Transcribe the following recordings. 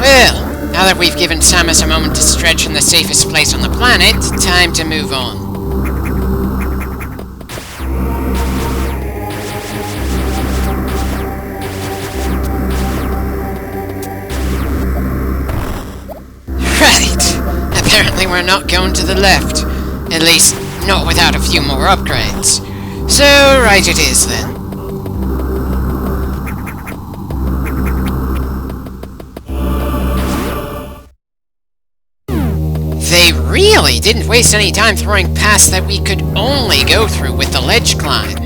Well, now that we've given Samus a moment to stretch in the safest place on the planet, time to move on. Right! Apparently we're not going to the left. At least, not without a few more upgrades. So, right it is then. They really didn't waste any time throwing paths that we could only go through with the ledge climb.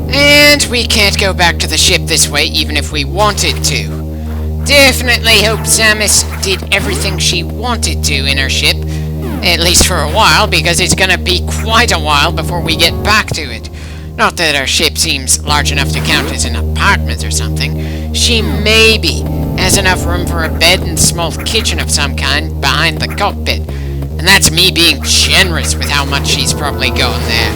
And we can't go back to the ship this way even if we wanted to. Definitely hope Samus did everything she wanted to in her ship, at least for a while, because it's gonna be quite a while before we get back to it. Not that our ship seems large enough to count as an apartment or something. She maybe has enough room for a bed and small kitchen of some kind behind the cockpit. And that's me being generous with how much she's probably got there.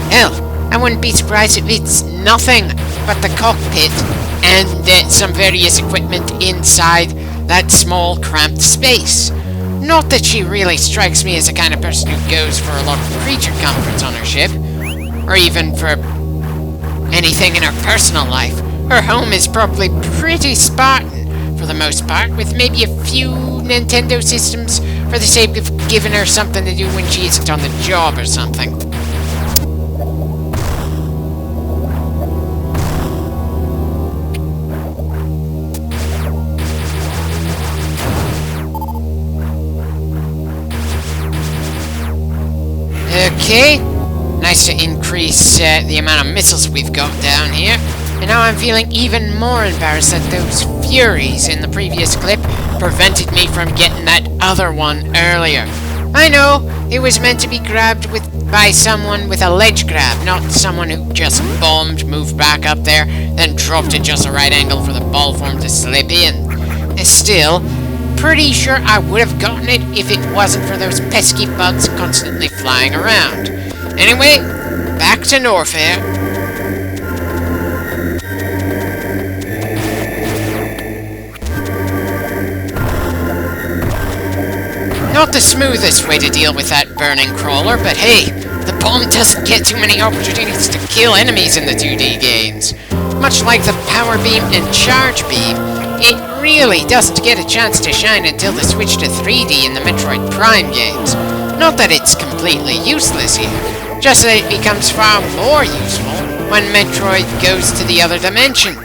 Hell, I wouldn't be surprised if it's nothing but the cockpit and some various equipment inside that small, cramped space. Not that she really strikes me as the kind of person who goes for a lot of creature comforts on her ship, or even for anything in her personal life. Her home is probably pretty Spartan, for the most part, with maybe a few Nintendo systems for the sake of giving her something to do when she isn't on the job or something. Okay, nice to increase the amount of missiles we've got down here. And now I'm feeling even more embarrassed that those Furies in the previous clip prevented me from getting that other one earlier. I know, it was meant to be grabbed by someone with a ledge grab, not someone who just bombed, moved back up there, then dropped at just the right angle for the ball form to slip in. Still, pretty sure I would have gotten it if it wasn't for those pesky bugs constantly flying around. Anyway, back to Norfair. Not the smoothest way to deal with that burning crawler, but hey, the bomb doesn't get too many opportunities to kill enemies in the 2D games. Much like the power beam and charge beam, it really doesn't get a chance to shine until the switch to 3D in the Metroid Prime games. Not that it's completely useless here, just that it becomes far more useful when Metroid goes to the other dimension.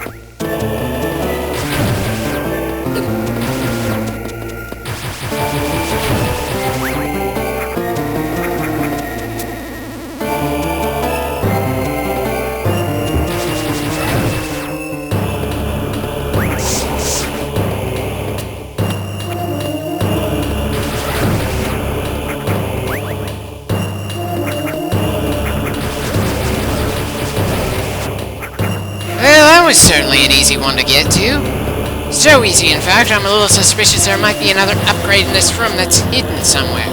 That was certainly an easy one to get to. So easy, in fact, I'm a little suspicious there might be another upgrade in this room that's hidden somewhere.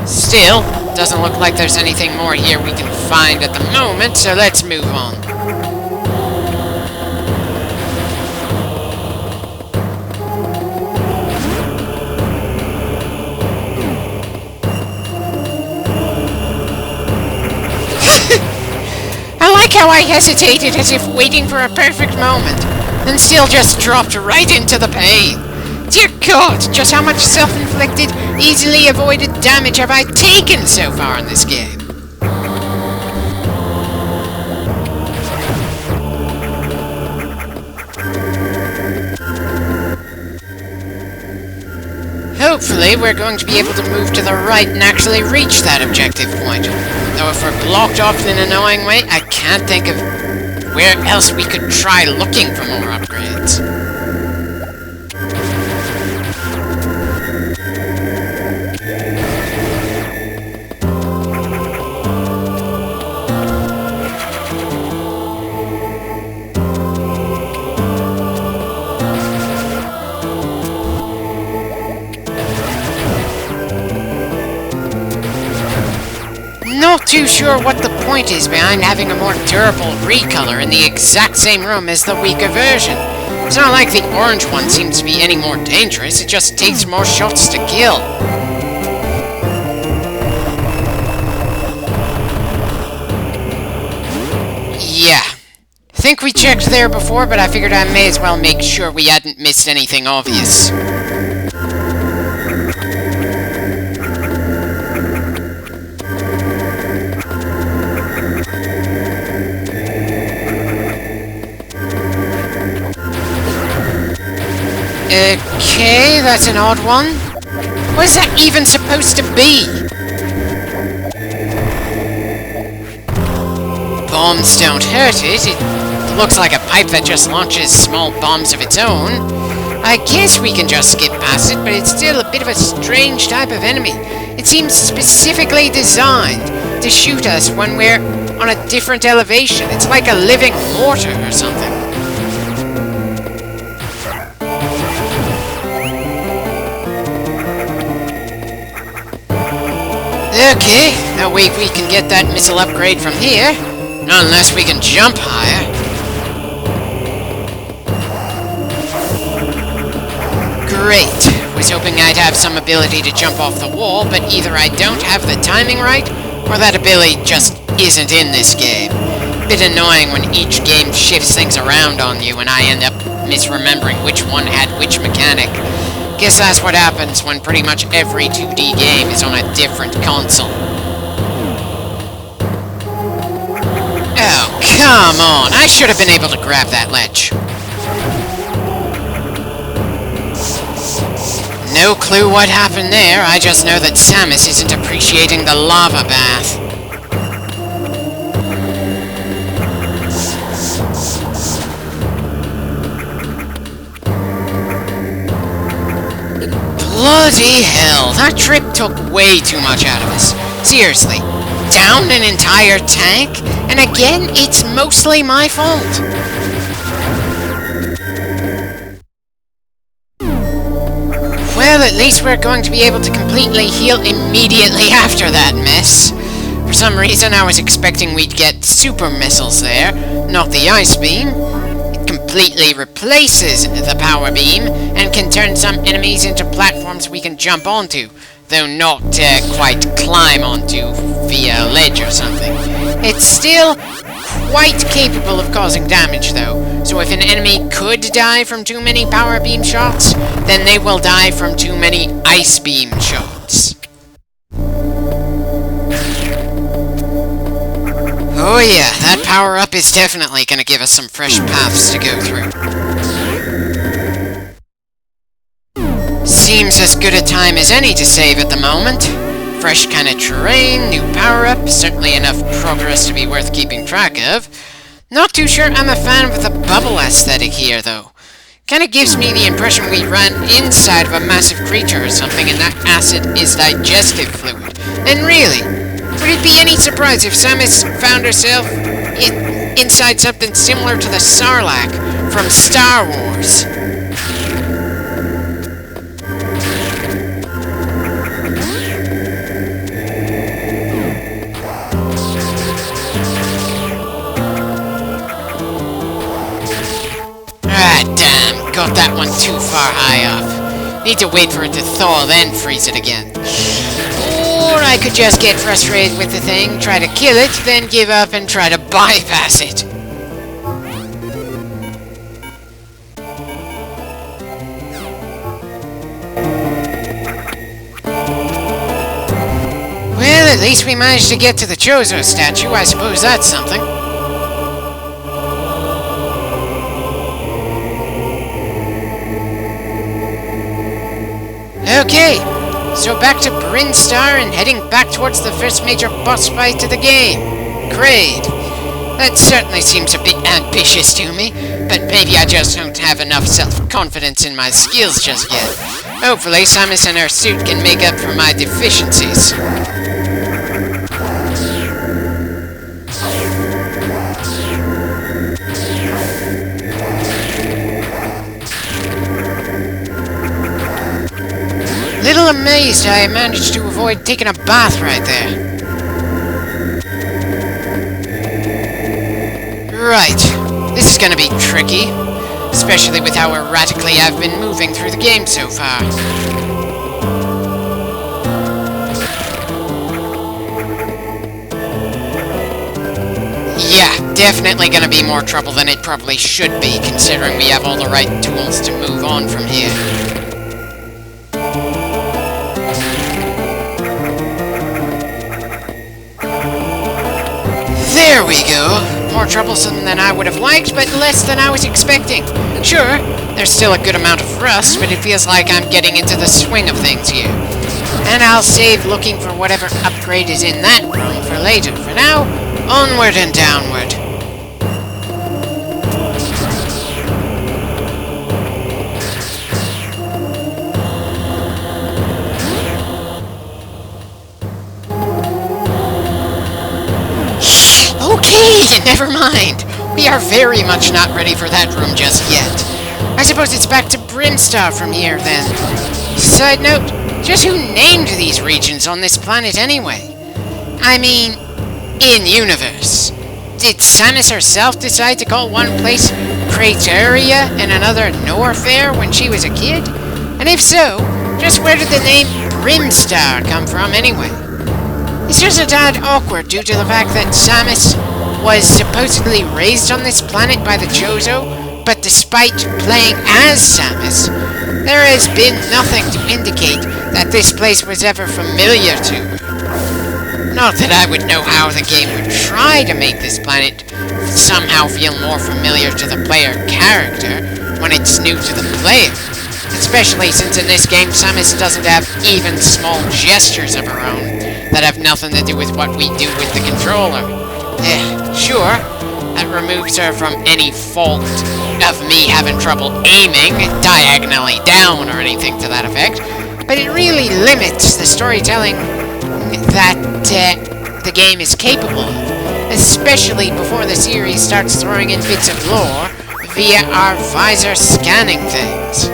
Still, doesn't look like there's anything more here we can find at the moment, so let's move on. How I hesitated as if waiting for a perfect moment, and still just dropped right into the pain. Dear God, just how much self-inflicted, easily avoided damage have I taken so far in this game? Hopefully, we're going to be able to move to the right and actually reach that objective point. Though if we're blocked off in an annoying way, I can't think of where else we could try looking for more upgrades. Not too sure what the point is behind having a more durable recolor in the exact same room as the weaker version. It's not like the orange one seems to be any more dangerous, it just takes more shots to kill. Yeah. I think we checked there before, but I figured I may as well make sure we hadn't missed anything obvious. Okay, that's an odd one. What is that even supposed to be? Bombs don't hurt it. It looks like a pipe that just launches small bombs of its own. I guess we can just skip past it, but it's still a bit of a strange type of enemy. It seems specifically designed to shoot us when we're on a different elevation. It's like a living mortar or something. Okay, no way we can get that missile upgrade from here. Unless we can jump higher. Great. Was hoping I'd have some ability to jump off the wall, but either I don't have the timing right, or that ability just isn't in this game. Bit annoying when each game shifts things around on you and I end up misremembering which one had which mechanic. Guess that's what happens when pretty much every 2D game is on a different console. Oh, come on! I should have been able to grab that ledge. No clue what happened there, I just know that Samus isn't appreciating the lava bath. Bloody hell, that trip took way too much out of us. Seriously, down an entire tank? And again, it's mostly my fault. Well, at least we're going to be able to completely heal immediately after that mess. For some reason, I was expecting we'd get super missiles there, not the ice beam. Completely replaces the power beam and can turn some enemies into platforms we can jump onto, though not quite climb onto via a ledge or something. It's still quite capable of causing damage though, so if an enemy could die from too many power beam shots, then they will die from too many ice beam shots. Oh yeah, that power-up is definitely going to give us some fresh paths to go through. Seems as good a time as any to save at the moment. Fresh kind of terrain, new power-up, certainly enough progress to be worth keeping track of. Not too sure I'm a fan of the bubble aesthetic here, though. Kinda gives me the impression we ran inside of a massive creature or something and that acid is digestive fluid. And really, would it be any surprise if Samus found herself inside something similar to the Sarlacc from Star Wars? Ah, damn, got that one too far high up. Need to wait for it to thaw, then freeze it again. Or I could just get frustrated with the thing, try to kill it, then give up and try to bypass it. Well, at least we managed to get to the Chozo statue. I suppose that's something. Okay, so back to Brinstar and heading back towards the first major boss fight of the game, Kraid. That certainly seems a bit ambitious to me, but maybe I just don't have enough self-confidence in my skills just yet. Hopefully Samus and her suit can make up for my deficiencies. Little amazed I managed to avoid taking a bath right there. Right. This is gonna be tricky, especially with how erratically I've been moving through the game so far. Yeah, definitely gonna be more trouble than it probably should be, considering we have all the right tools to move on from here. There we go. More troublesome than I would have liked, but less than I was expecting. Sure, there's still a good amount of rust, but it feels like I'm getting into the swing of things here. And I'll save looking for whatever upgrade is in that room for later. For now, onward and downward. Okay, never mind. We are very much not ready for that room just yet. I suppose it's back to Brimstar from here, then. Side note, just who named these regions on this planet anyway? I mean, in-universe. Did Samus herself decide to call one place Crateria and another Norfair when she was a kid? And if so, just where did the name Brimstar come from anyway? It's just a tad awkward due to the fact that Samus was supposedly raised on this planet by the Chozo, but despite playing as Samus, there has been nothing to indicate that this place was ever familiar to her. Not that I would know how the game would try to make this planet somehow feel more familiar to the player character when it's new to the player. Especially since in this game Samus doesn't have even small gestures of her own that have nothing to do with what we do with the controller. Sure, that removes her from any fault of me having trouble aiming diagonally down or anything to that effect, but it really limits the storytelling that the game is capable of, especially before the series starts throwing in bits of lore via our visor scanning things.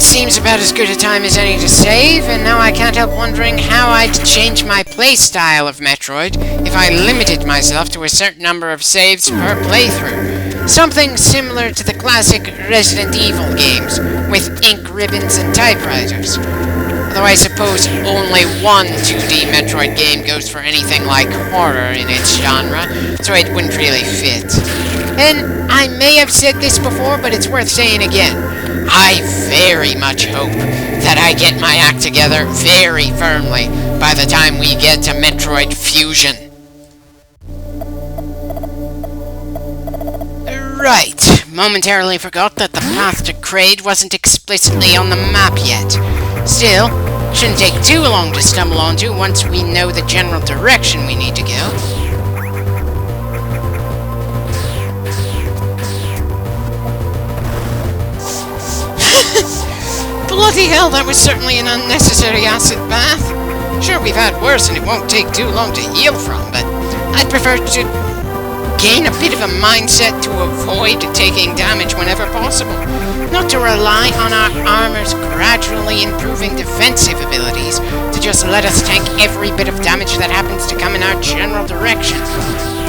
Seems about as good a time as any to save, and now I can't help wondering how I'd change my playstyle of Metroid if I limited myself to a certain number of saves per playthrough. Something similar to the classic Resident Evil games, with ink ribbons and typewriters. Although I suppose only one 2D Metroid game goes for anything like horror in its genre, so it wouldn't really fit. And I may have said this before, but it's worth saying again. I very much hope that I get my act together very firmly by the time we get to Metroid Fusion. Right, momentarily forgot that the path to Kraid wasn't explicitly on the map yet. Still, shouldn't take too long to stumble onto once we know the general direction we need to go. Bloody hell, that was certainly an unnecessary acid bath. Sure, we've had worse and it won't take too long to heal from, but I'd prefer to gain a bit of a mindset to avoid taking damage whenever possible. Not to rely on our armor's gradually improving defensive abilities to just let us tank every bit of damage that happens to come in our general direction.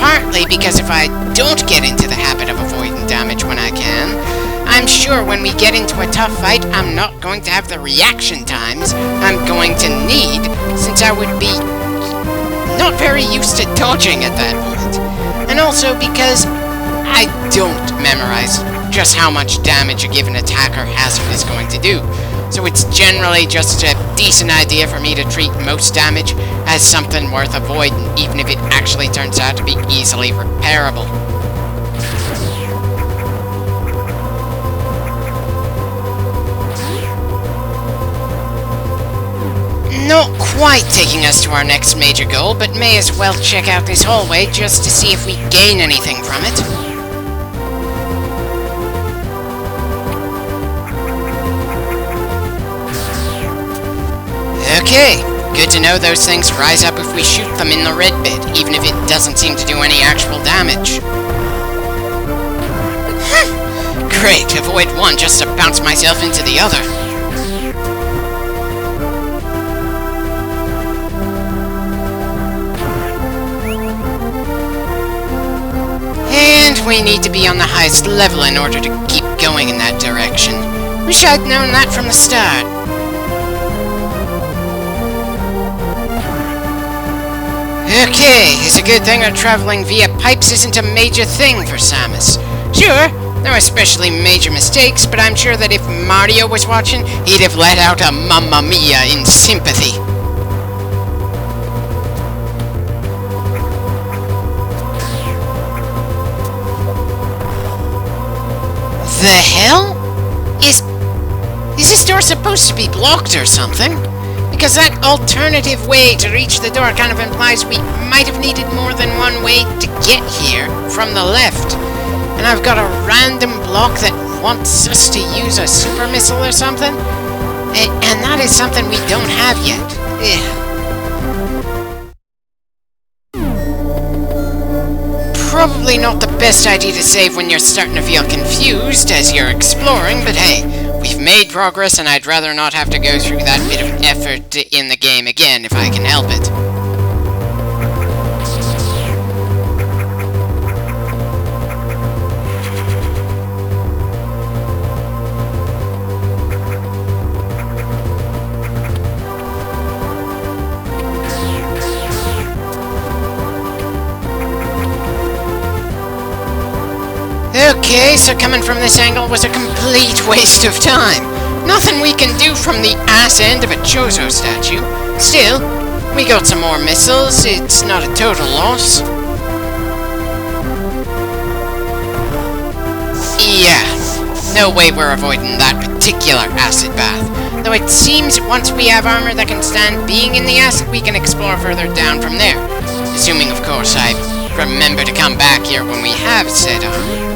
Partly because if I don't get into the habit of avoiding damage when I can, I'm sure when we get into a tough fight, I'm not going to have the reaction times I'm going to need, since I would be not very used to dodging at that point. And also because I don't memorize just how much damage a given attack or hazard is going to do. So it's generally just a decent idea for me to treat most damage as something worth avoiding, even if it actually turns out to be easily repairable. Not quite taking us to our next major goal, but may as well check out this hallway just to see if we gain anything from it. Okay, Good to know those things rise up if we shoot them in the red bit, even if it doesn't seem to do any actual damage. Great, avoid one just to bounce myself into the other. And we need to be on the highest level in order to keep going in that direction. Wish I'd known that from the start. Okay, it's a good thing that traveling via pipes isn't a major thing for Samus. Sure, no especially major mistakes, but I'm sure that if Mario was watching, he'd have let out a Mamma Mia in sympathy. The hell? Is this door supposed to be blocked or something? Because that alternative way to reach the door kind of implies we might have needed more than one way to get here from the left. And I've got a random block that wants us to use a super missile or something? And that is something we don't have yet. Probably not the best idea to save when you're starting to feel confused as you're exploring, but hey, we've made progress and I'd rather not have to go through that bit of effort in the game again if I can help it. Okay, so coming from this angle was a complete waste of time. Nothing we can do from the ass end of a Chozo statue. Still, we got some more missiles. It's not a total loss. Yeah, no way we're avoiding that particular acid bath. Though it seems once we have armor that can stand being in the acid, we can explore further down from there. Assuming, of course, I remember to come back here when we have said armor.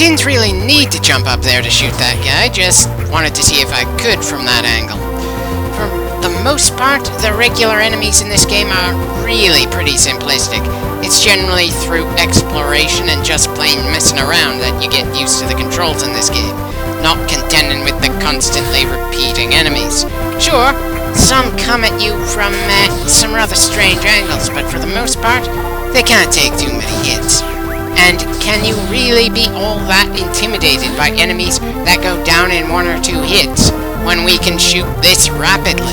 Didn't really need to jump up there to shoot that guy, just wanted to see if I could from that angle. For the most part, the regular enemies in this game are really pretty simplistic. It's generally through exploration and just plain messing around that you get used to the controls in this game, not contending with the constantly repeating enemies. Sure, some come at you from some rather strange angles, but for the most part, they can't take too many hits. And can you really be all that intimidated by enemies that go down in 1 or 2 hits, when we can shoot this rapidly?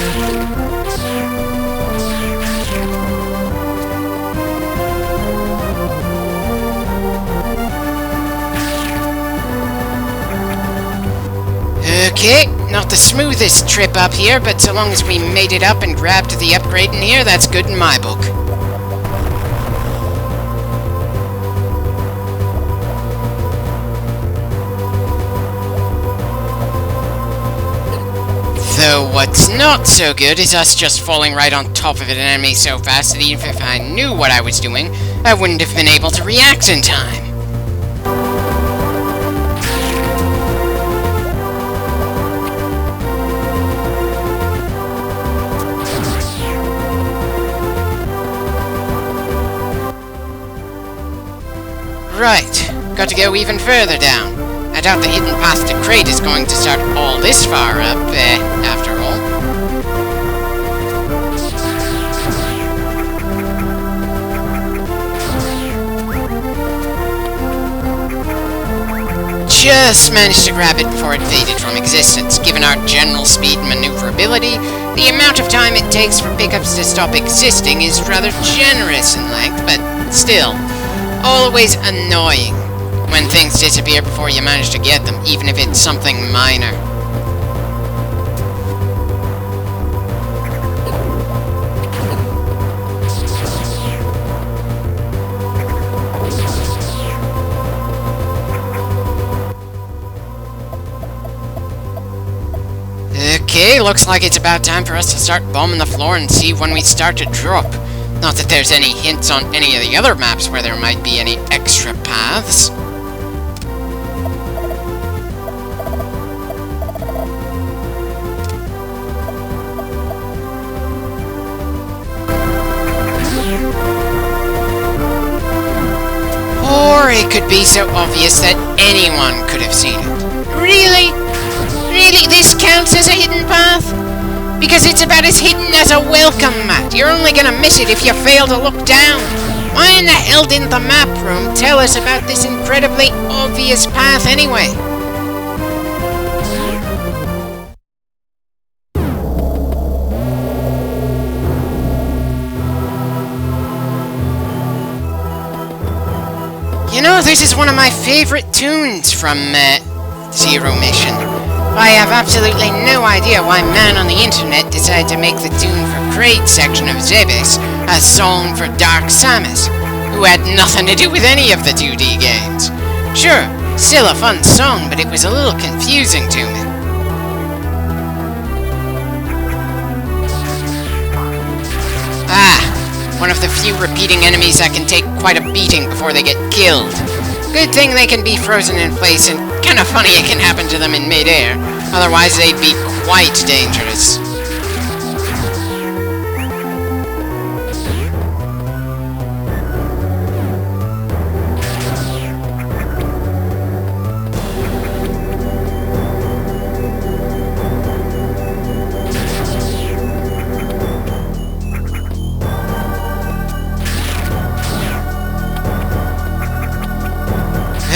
Okay, not the smoothest trip up here, but so long as we made it up and grabbed the upgrade in here, that's good in my book. Though what's not so good is us just falling right on top of an enemy so fast that even if I knew what I was doing, I wouldn't have been able to react in time. Right, got to go even further down. I doubt the hidden path to Crate is going to start all this far up, after all. Just managed to grab it before it faded from existence. Given our general speed and maneuverability, the amount of time it takes for pickups to stop existing is rather generous in length, but still, always annoying when things disappear before you manage to get them, even if it's something minor. Okay, looks like it's about time for us to start bombing the floor and see when we start to drop. Not that there's any hints on any of the other maps where there might be any extra paths. Or it could be so obvious that anyone could have seen it. Really? Really, this counts as a hidden path? Because it's about as hidden as a welcome mat. You're only gonna miss it if you fail to look down. Why in the hell didn't the map room tell us about this incredibly obvious path anyway? You know, this is one of my favorite tunes from Zero Mission. I have absolutely no idea why man on the internet decided to make the tune for Kraid's section of Zebes a song for Dark Samus, who had nothing to do with any of the 2D games. Sure, still a fun song, but it was a little confusing to me. One of the few repeating enemies that can take quite a beating before they get killed. Good thing they can be frozen in place, and kinda funny it can happen to them in mid-air. Otherwise they'd be quite dangerous.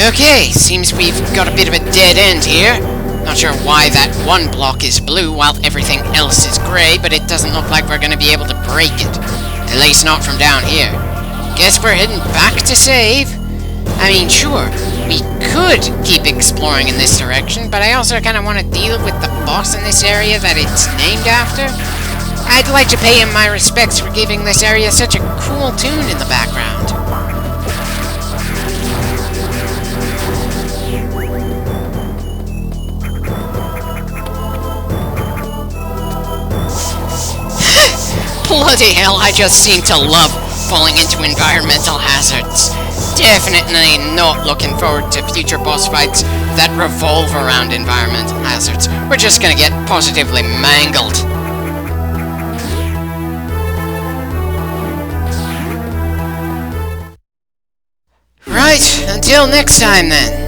Okay, seems we've got a bit of a dead end here. Not sure why that one block is blue while everything else is grey, but it doesn't look like we're going to be able to break it. At least not from down here. Guess we're heading back to save. I mean, sure, we could keep exploring in this direction, but I also kind of want to deal with the boss in this area that it's named after. I'd like to pay him my respects for giving this area such a cool tune in the background. Bloody hell, I just seem to love falling into environmental hazards. Definitely not looking forward to future boss fights that revolve around environmental hazards. We're just gonna get positively mangled. Right, until next time then.